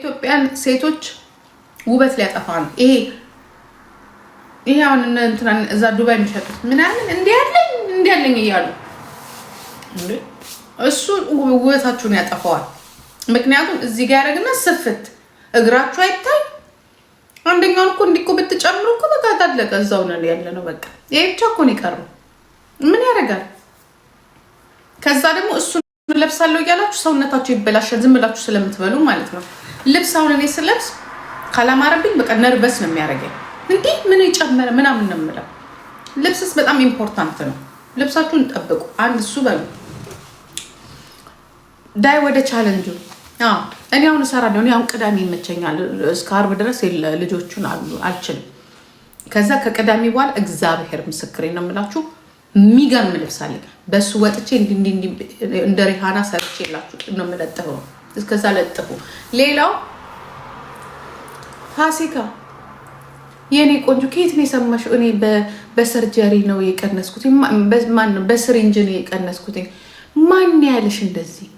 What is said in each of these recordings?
የኢትዮጵያን ሴቶች ውበት ሊያጠፋ ነው ይሄ አሁን እንትና እዛ ዱባይ የሚሸጡት ምናምን እንዲያለኝ እያሉ እሱ ውበታችሁን ያጠፋዋል። ምክንያቱም እዚህ ጋር ያደረግና ስፍት እግራችሁ አይታይ። አንደኛውን እኮ እንዲኮ ብትጨምሩ እኮ በቃ ታለቀ እዛው ነው ያለ ነው። በቃ ይሄ ብቻ እኮ ነው የቀረው። ምን ያደርጋል? ከዛ ደግሞ እሱ ለብሳለሁ እያላችሁ ሰውነታችሁ ይበላሻል፣ ዝም ብላችሁ ስለምትበሉ ማለት ነው። ልብስ አሁን እኔ ስለብስ ካላማረብኝ በቃ ነርቨስ ነው የሚያደርገኝ። እንዴ ምን ይጨመረ ምናምን ነው የምለው። ልብስስ በጣም ኢምፖርታንት ነው። ልብሳችሁን ጠብቁ። አንድ እሱ በሉ ዳይ ወደ ቻሌንጁ እኔ አሁን እሰራለሁ። እኔ አሁን ቅዳሜ ይመቸኛል። እስከ ዓርብ ድረስ ልጆቹን አልችልም። ከዛ ከቅዳሜ በኋላ እግዚአብሔር ምስክሬ ነው የምላችሁ የሚገርም ልብስ አለ። በሱ ወጥቼ እንደ ሪሃና ሰርቼ የላችሁ ነው የምለጥፈው። እስከዛ ለጥፉ። ሌላው ፋሲካ የኔ ቆንጆ ከየት ነው የሰማሽው? እኔ በሰርጀሪ ነው የቀነስኩት። ማን ነው በስሪንጅ ነው የቀነስኩት? ማን ያለሽ እንደዚህ?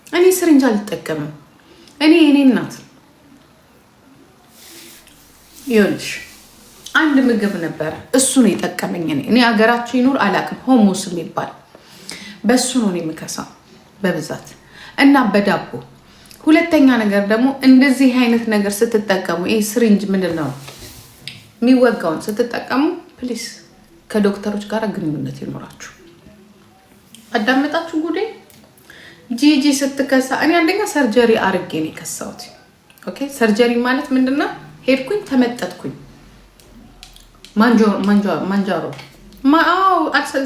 እኔ ስሪንጅ አልጠቀምም። እኔ እናት ይኸውልሽ አንድ ምግብ ነበረ፣ እሱ ነው የጠቀመኝ። እኔ ሀገራችሁ ይኑር አላውቅም፣ ሆሙስ የሚባል በሱ ነው የምከሳው በብዛት እና በዳቦ። ሁለተኛ ነገር ደግሞ እንደዚህ አይነት ነገር ስትጠቀሙ ይሄ ስሪንጅ ምንድን ነው የሚወጋውን ስትጠቀሙ ፕሊስ ከዶክተሮች ጋር ግንኙነት ይኖራችሁ። አዳመጣችሁ ጉዴ? ጂጂ ስትከሳ እኔ አንደኛ ሰርጀሪ አርጌ ነው የከሳሁት። ኦኬ ሰርጀሪ ማለት ምንድነው? ሄድኩኝ ተመጠጥኩኝ። ማንጃሮ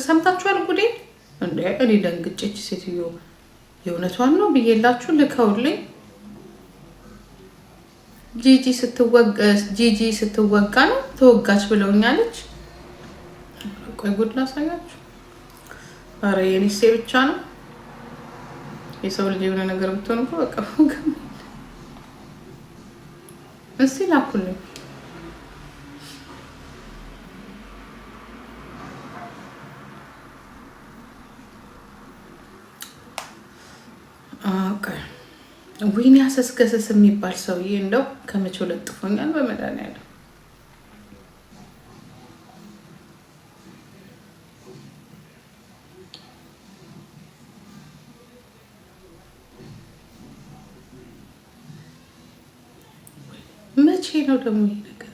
ሰምታችኋል ጉዴ? እንዴ እኔ ደንግጬች ሴትዮ የእውነቷን ነው ብዬላችሁ ልከውልኝ ጂጂ ስትወጋ ነው ተወጋች ብለውኛለች። ቆይ ጉድ ላሳያችሁ። ኧረ የኔሴ ብቻ ነው የሰው ልጅ የሆነ ነገር ብትሆን እኮ በቃ እስቲ ላኩልኝ። ዊኒ አሰስገሰስ የሚባል ሰውዬ እንደው ከመቼው ለጥፎኛል በመድኃኒዓለም። መቼ ነው ደግሞ ይሄ ነገር?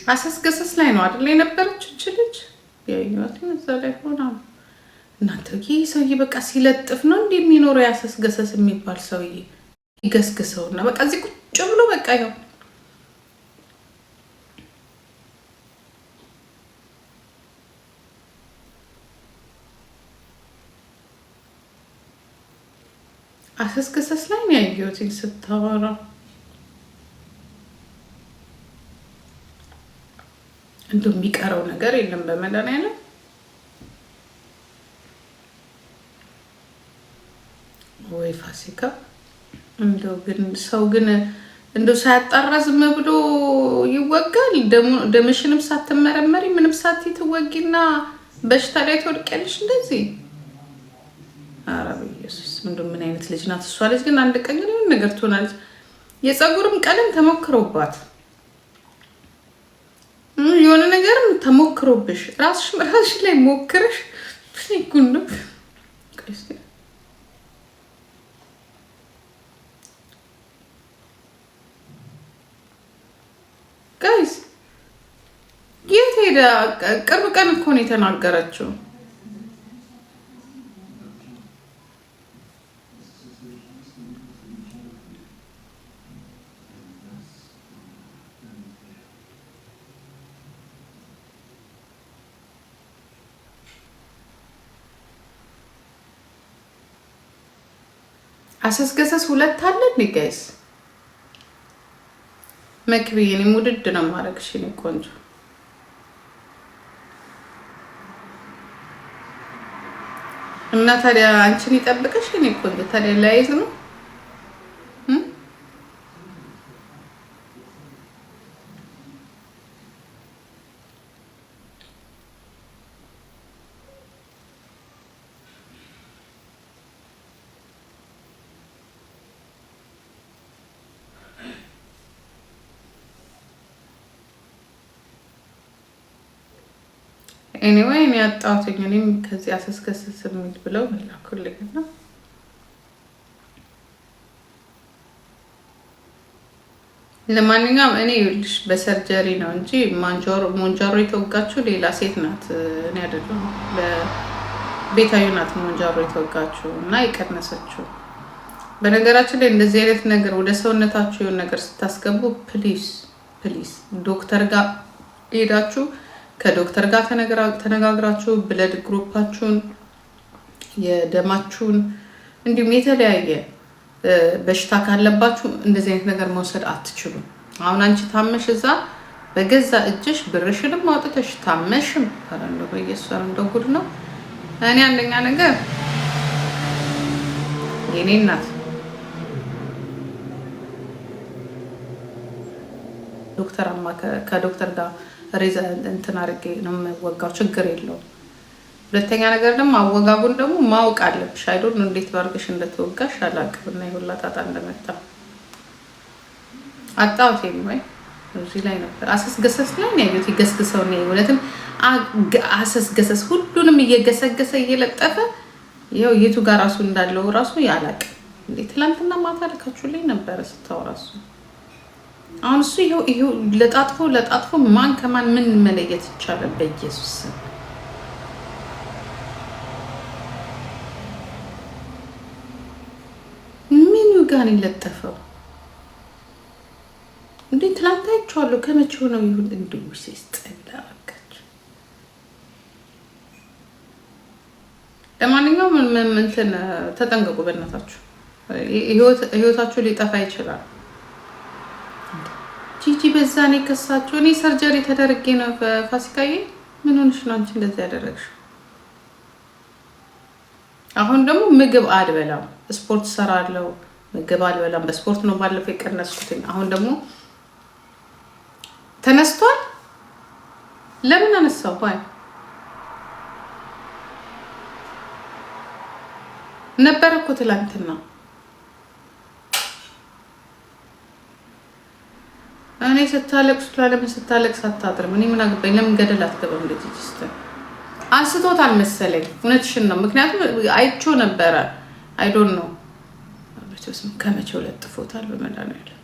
አሰስገሰስ ላይ ነው አይደል የነበረችው እች ልጅ? ያዩት እዛ ላይ ሆና እናንተ ይህ ሰውዬ በቃ ሲለጥፍ ነው እንዴ የሚኖረው? ያሰስገሰስ የሚባል ሰውዬ ይገስግሰውና በቃ እዚህ ቁጭ ብሎ በቃ ይኸው አሰስገሰስ ላይ ነው ያየሁት ስታወራ። እንደው የሚቀረው ነገር የለም በመድኃኒዓለም። ወይ ፋሲካ እንደው ግን ሰው ግን እንደው ሳያጣራ ዝም ብሎ ይወጋል። ደምሽንም ሳትመረመሪ ምንም ሳትይ ትወጊና በሽታ ላይ ትወድቂያለሽ እንደዚህ። ኧረ በኢየሱስ እንደው ምን አይነት ልጅ ናት እሷ ልጅ ግን? አንድ ቀን ግን የሆነ ነገር ትሆናለች። የፀጉርም ቀለም ተሞክሮባት የሆነ ነገርም ተሞክሮብሽ ራስሽ ላይ ሞክረሽ ፍሊኩን ነው ጋይስ የት ሄደ? ቅርብ ቀን እኮ ነው የተናገረችው። አሰስገሰስ ሁለት አለ እንዴ ጋይስ? መክቢ እኔ ሙድድ ነው ማረግሽ እኔ ቆንጆ። እና ታዲያ አንቺን ይጠብቅሽ እኔ ቆንጆ። ታዲያ ላይዝ ነው ኤኒዌይ እኔ ያጣሁትኝ እኔም ከዚህ አሰስከስስ የሚል ብለው መላኩልኝና ለማንኛውም እኔ ይኸውልሽ በሰርጀሪ ነው እንጂ ሞንጃሮ የተወጋችው ሌላ ሴት ናት። እኔ አይደለም በቤታዩ ናት ሞንጃሮ የተወጋችው እና የቀነሰችው። በነገራችን ላይ እንደዚህ አይነት ነገር ወደ ሰውነታችሁ የሆነ ነገር ስታስገቡ ፕሊዝ ዶክተር ጋር ሄዳችሁ ከዶክተር ጋር ተነጋግራችሁ ብለድ ግሩፓችሁን የደማችሁን እንዲሁም የተለያየ በሽታ ካለባችሁ እንደዚህ አይነት ነገር መውሰድ አትችሉም። አሁን አንቺ ታመሽ እዛ በገዛ እጅሽ ብርሽንም አውጥተሽ ታመሽም አረንዶ በየሷ እንደው ጉድ ነው። እኔ አንደኛ ነገር የኔ እናት ከዶክተር ጋር ሪዘን እንትን አድርጌ ነው የምወጋው፣ ችግር የለውም። ሁለተኛ ነገር ደግሞ አወጋጉን ደግሞ ማወቅ አለብሽ። አይዶን እንዴት ባርገሽ እንደተወጋሽ አላውቅም እና ይሁላ ጣጣ እንደመጣ አጣውቴ ወይ እዚህ ላይ ነበር አሰስገሰስ ላይ ነው ያዩት። ይገስግሰው ነው ወለትም አሰስገሰስ ሁሉንም እየገሰገሰ እየለጠፈ ይሄው የቱ ጋር ራሱ እንዳለው ራሱ ያላቅ እንዴ ትላንትና ማታ ልካችሁልኝ ነበር ስታወራሱ። አሁን እሱ ይሄው ለጣጥፎ ማን ከማን ምን መለየት ይቻላል? በኢየሱስ ምን ጋር ይለጠፈው እንዴ? ትላንት አይቼዋለሁ። ከመቼው ነው ይሁን እንደው ሲስተላከች። ለማንኛውም እንትን ተጠንቀቁ በእናታችሁ። ህይወታችሁ ሊጠፋ ይችላል። ጂጂ በዛኔ ከሳችሁ እኔ ሰርጀሪ ተደርጌ ነው ፋሲካዬ። ምን ሆነሽ ነው አንቺ እንደዚህ ያደረግሽው? አሁን ደግሞ ምግብ አልበላም፣ ስፖርት ሰራለሁ፣ ምግብ አልበላም። በስፖርት ነው ባለፈው የቀነስኩት። አሁን ደግሞ ተነስቷል። ለምን አነሳው? ባይ ነበር እኮ ትላንትና። እኔ ስታለቅስ አታድርም። እኔ ምን አገባኝ? ለምን ገደል አትገባም? እንደዚህ ጅስተ አንስቶታል መሰለኝ። እውነትሽን ነው። ምክንያቱም አይቼው ነበረ። አይ ዶንት ኖ ከመቼው ለጥፎታል በመድኃኒዓለም